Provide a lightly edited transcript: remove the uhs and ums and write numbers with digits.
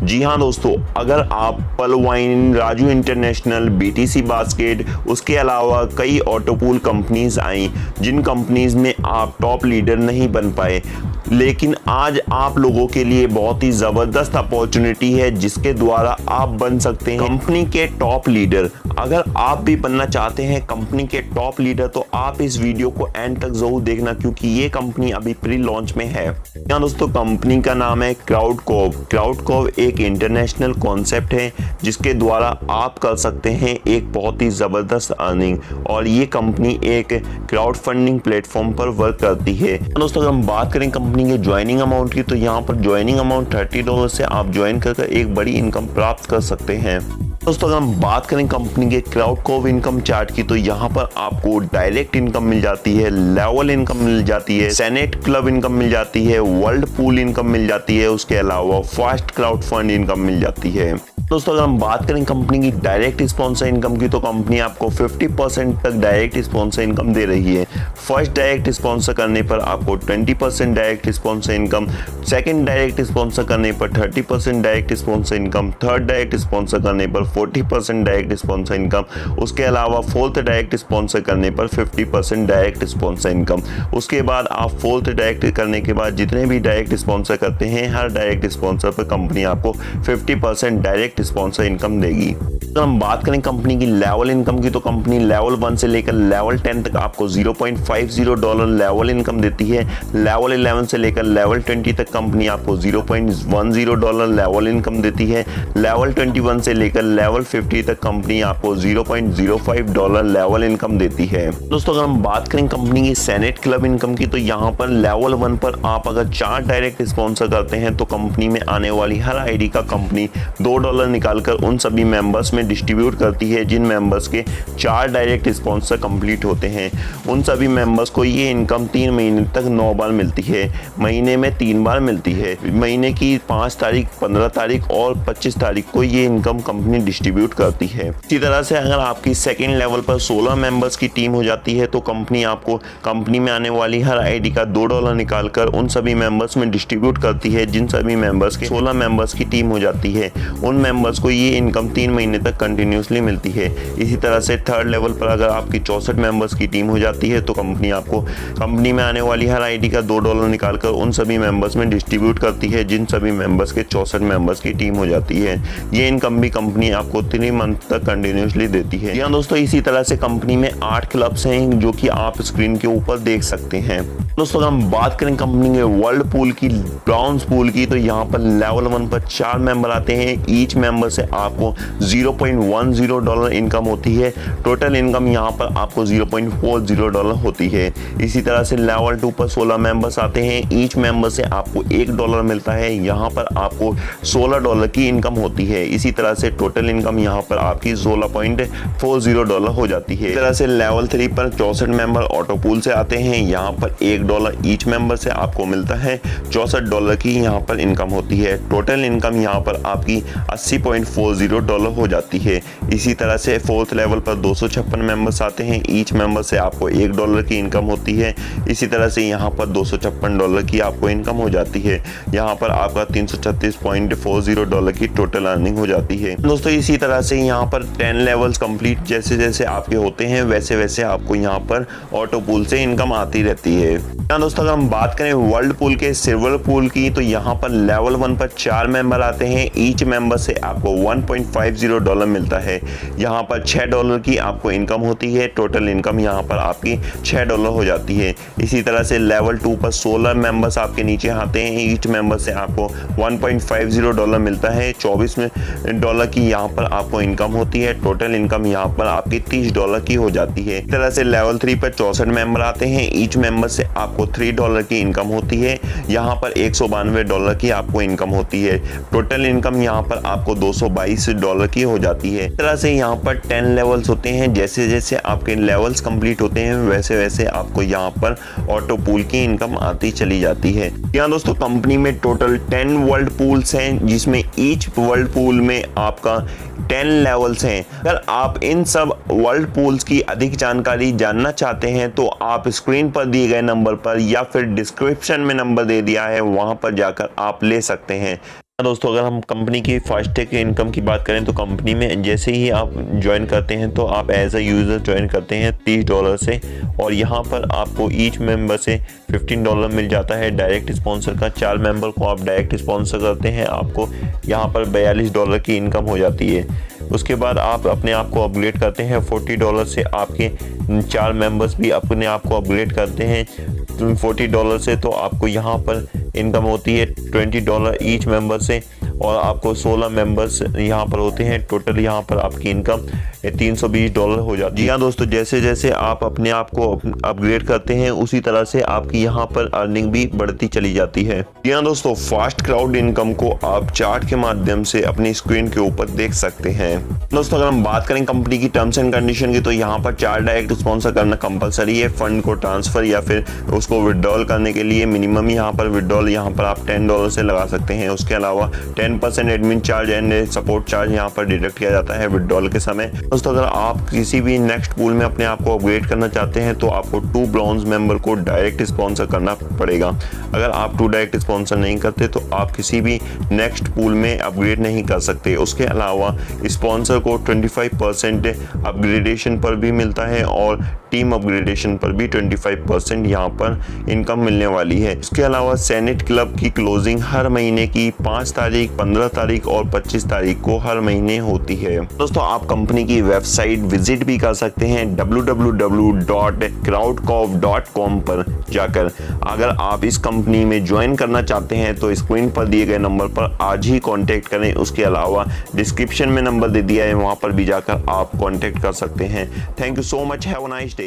जी हाँ दोस्तों, अगर आप पलवाइन, राजू इंटरनेशनल, बीटीसी बास्केट, उसके अलावा कई ऑटो पूल कंपनीज आई जिन कंपनीज में आप टॉप लीडर नहीं बन पाए, लेकिन आज आप लोगों के लिए बहुत ही ज़बरदस्त अपॉर्चुनिटी है जिसके द्वारा आप बन सकते हैं कंपनी के टॉप लीडर। अगर आप भी बनना चाहते हैं कंपनी के टॉप लीडर तो आप इस वीडियो को एंड तक जरूर देखना, क्योंकि ये कंपनी अभी प्री लॉन्च में है। यहाँ दोस्तों कंपनी का नाम है क्राउडकोव। क्राउडकोव एक इंटरनेशनल कॉन्सेप्ट है जिसके द्वारा आप कर सकते हैं एक बहुत ही ज़बरदस्त अर्निंग, और ये कंपनी एक क्राउड फंडिंग प्लेटफॉर्म पर वर्क करती है। दोस्तों अगर हम बात करें कंपनी के ज्वाइनिंग अमाउंट की, तो यहाँ पर ज्वाइनिंग अमाउंट $30 से आप ज्वाइन कर एक बड़ी इनकम प्राप्त कर सकते हैं। दोस्तों अगर हम बात करें कंपनी के क्राउडकोव इनकम चार्ट की, तो यहाँ पर आपको डायरेक्ट इनकम मिल जाती है, लेवल इनकम मिल जाती है, सेनेट क्लब इनकम मिल जाती है, वर्ल्ड पूल इनकम मिल जाती है, उसके अलावा फास्ट क्राउड फंड इनकम मिल जाती है। दोस्तों अगर हम बात करें कंपनी की डायरेक्ट स्पॉन्सर इनकम की, तो कंपनी आपको 50% तक डायरेक्ट स्पॉन्सर इनकम दे रही है। फर्स्ट डायरेक्ट स्पॉन्सर करने पर आपको 20% direct sponsor income, second direct sponsor करने पर 30% direct sponsor income, third direct sponsor करने पर 40% डायरेक्ट स्पॉन्सर इनकम, उसके अलावा फोर्थ डायरेक्ट स्पॉन्सर करने पर 50% डायरेक्ट स्पॉन्सर इनकम। उसके बाद आप फोर्थ डायरेक्ट करने के बाद जितने भी डायरेक्ट स्पॉन्सर करते हैं, हर डायरेक्ट स्पॉन्सर पर कंपनी आपको 50% डायरेक्ट स्पॉन्सर इनकम देगी। अगर हम बात करें कंपनी की लेवल इनकम की, तो कंपनी लेवल 1 से लेकर लेवल 10 तक आपको $0.50 लेवल इनकम देती है। लेवल 11 से लेकर लेवल 20 तक कंपनी आपको $0.10 लेवल इनकम देती है। लेवल 21 से लेकर लेवल 50 तक कंपनी आपको $0.05 लेवल इनकम देती है। दोस्तों अगर हम बात करें कंपनी की सेनेट क्लब इनकम की, तो यहाँ पर लेवल 1 पर आप अगर 4 डायरेक्ट स्पॉन्सर करते हैं तो कंपनी में आने वाली हर आईडी का कंपनी $2 निकालकर उन सभी मेंबर्स में डिस्ट्रीब्यूट करती है जिन मेंबर्स के 4 डायरेक्ट स्पॉन्सर कंप्लीट होते हैं। उन सभी मेंबर्स को ये इनकम 3 महीने तक 9 बार मिलती है, महीने में 3 बार मिलती है। महीने की 5 तारीख, 15 तारीख और 25 तारीख को ये इनकम कंपनी डिस्ट्रीब्यूट करती है। इसी तरह से अगर आपकी सेकेंड लेवल पर 16 मेंबर्स की टीम हो जाती है तो कंपनी आपको कंपनी में आने वाली हर आईडी का $2 निकालकर उन सभी मेंबर्स में डिस्ट्रीब्यूट करती है जिन सभी मेंबर्स के 16 मेंबर्स की टीम हो जाती है। उन मेंबर्स को ये इनकम 3 महीने तक कंटिन्यूसली मिलती है। इसी तरह से थर्ड लेवल पर अगर आपकी 64 मेंबर्स की टीम हो जाती है तो कंपनी आपको कंपनी में आने वाली हर आईडी का $2 निकालकर उन सभी मेंबर्स में डिस्ट्रीब्यूट करती है जिन सभी मेंबर्स के 64 मेंबर्स की टीम हो जाती है। ये इनकम भी कंपनी आपको 3 मंथ तक कंटिन्यूसली देती है। यहाँ दोस्तों इसी तरह से कंपनी में 8 क्लब्स हैं जो कि आप स्क्रीन के ऊपर देख सकते हैं। दोस्तों अगर हम बात करें कंपनी के वर्ल्ड पूल की, ब्राउन्स पूल की, तो यहाँ पर लेवल 1 पर 4 मेंबर आते हैं। ईच मेंबर से आपको $0.10 इनकम होती है। टोटल इनकम यहाँ पर आपको $0.40 होती है। इसी तरह से लेवल 2 पर 16 मेंबर्स आते हैं। ईच मेंबर से आपको $1 मिलता है। यहाँ पर आपको $16 की इनकम होती है। इसी तरह से टोटल इनकम यहाँ पर आपकी $16.40 हो जाती है। इस तरह से लेवल 3 पर 64 मेंबर ऑटो पूल से आते हैं। यहाँ पर $1 ईच मेंबर से आपको मिलता है। $64 की यहाँ पर इनकम होती है। टोटल इनकम यहाँ पर आपकी $80.40 हो जाती है। इसी तरह से फोर्थ लेवल पर 256 मेंबर्स आते हैं। ईच मेंबर से आपको $1 की इनकम होती है। इसी तरह से यहाँ पर $256 की आपको इनकम हो जाती है। यहाँ पर आपका $336.40 की टोटल अर्निंग हो जाती है। दोस्तों इसी तरह से यहाँ पर 10 लेवल्स कंप्लीट जैसे जैसे आपके होते हैं वैसे वैसे आपको यहाँ पर ऑटो पूल से इनकम आती रहती है। दोस्तों अगर हम बात करें वर्ल्ड पूल के सिल्वर पूल की, तो यहाँ पर लेवल 1 पर 4 मेंबर आते हैं। ईच मेंबर से आपको $1.50 मिलता है। यहाँ पर $6 की आपको इनकम होती है। टोटल इनकम यहाँ पर आपकी $6 हो जाती है। इसी तरह से लेवल 2 पर 16 मेंबर्स आपके नीचे आते हैं। ईच मेंबर से आपको $1.50 मिलता है। $24 की यहाँ पर आपको इनकम होती है। टोटल इनकम यहाँ पर आपकी $30 की हो जाती है। इस तरह से लेवल 3 पर 64 मेंबर आते हैं। ईच मेंबर से आपको $3 की इनकम होती है। यहाँ पर $192 की आपको इनकम होती है। टोटल इनकम यहाँ पर आपको $222 की हो जाती है। इस तरह से यहाँ पर 10 लेवल्स होते हैं। जैसे जैसे आपके लेवल्स कंप्लीट होते हैं वैसे वैसे आपको यहाँ पर ऑटो पूल की इनकम आती चली जाती है। यहाँ दोस्तों कंपनी में टोटल 10 वर्ल्ड पूल्स हैं जिसमें ईच वर्ल्ड पूल में आपका 10 लेवल्स हैं। अगर आप इन सब वर्ल्ड पूल्स की अधिक जानकारी जानना चाहते हैं तो आप स्क्रीन पर दिए गए नंबर पर या फिर डिस्क्रिप्शन में नंबर दे दिया है वहां पर जाकर आप ले सकते हैं। दोस्तों अगर हम कंपनी की फास्टैग इनकम की बात करें तो कंपनी में जैसे ही आप ज्वाइन करते हैं तो आप एज अ यूज़र ज्वाइन करते हैं $30 से, और यहाँ पर आपको ईच मेंबर से $15 मिल जाता है डायरेक्ट स्पॉन्सर का। 4 मेंबर को आप डायरेक्ट स्पॉन्सर करते हैं, आपको यहाँ पर $42 की इनकम हो जाती है। उसके बाद आप अपने आप को अपग्रेड करते हैं $40 से, आपके 4 मेंबर्स भी अपने आप को अपग्रेड करते हैं $40 से, तो आपको यहाँ पर इनकम होती है $20 ईच मेंबर से, और आपको 16 मेंबर्स यहाँ पर होते हैं। टोटल यहाँ पर आपकी इनकम $320 हो जाती है। जी हाँ दोस्तों, जैसे जैसे आप अपने आप को अपग्रेड करते हैं उसी तरह से आपकी यहाँ पर अर्निंग भी बढ़ती चली जाती है। जी हाँ दोस्तों, फास्ट क्राउड इनकम को आप चार्ट के माध्यम से अपनी स्क्रीन के ऊपर देख सकते हैं। दोस्तों अगर हम बात करें कंपनी की टर्म्स एंड कंडीशन की, तो यहाँ पर 4 डायरेक्ट स्पॉन्सर करना कंपलसरी है। फंड को ट्रांसफर या फिर उसको विड्रॉल करने के लिए मिनिमम यहाँ पर विड्रॉल यहाँ पर आप $10 से लगा सकते हैं। उसके अलावा 10% admin charge and support charge यहाँ पर डिडक्ट किया जाता है विड्रॉल के समय। दोस्तों अगर आप किसी भी नेक्स्ट पूल में अपने आप को अपग्रेड करना चाहते हैं तो आपको 2 ब्रॉन्ज मेंबर को डायरेक्ट स्पॉन्सर करना पड़ेगा। अगर आप 2 डायरेक्ट स्पॉन्सर नहीं करते तो आप किसी भी नेक्स्ट पूल में अपग्रेड नहीं कर सकते। उसके अलावा स्पॉन्सर को 25% अपग्रेडेशन पर भी मिलता है और टीम अपग्रेडेशन पर भी 25% यहाँ पर इनकम मिलने वाली है। इसके अलावा सेनेट क्लब की क्लोजिंग हर महीने की 5 तारीख, 15 तारीख और 25 तारीख को हर महीने होती है। दोस्तों आप कंपनी की वेबसाइट विजिट भी कर सकते हैं www.crowdcoff.com पर जाकर। अगर आप इस कंपनी में ज्वाइन करना चाहते हैं तो स्क्रीन पर दिए गए नंबर पर आज ही कांटेक्ट करें। उसके अलावा डिस्क्रिप्शन में नंबर दे दिया है, वहां पर भी जाकर आप कांटेक्ट कर सकते हैं। Thank you so much, have a nice day.